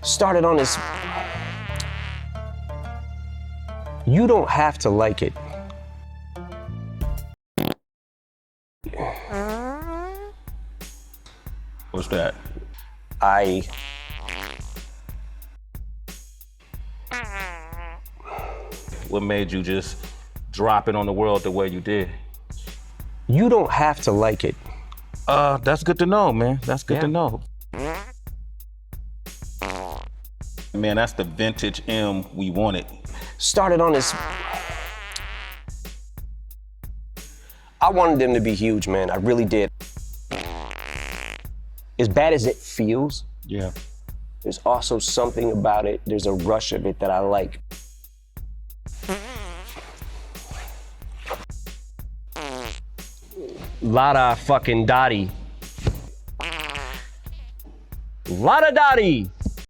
Started on this. You don't have to like it. What's that? What made you just drop it on the world the way you did? You don't have to like it. That's good to know, man. That's good to know. Man, that's the vintage M we wanted. Started on this. I wanted them to be huge, man. I really did. As bad as it feels, Yeah. there's also something about it. There's a rush of it that I like. Lotta fucking Dottie. Lotta Dottie.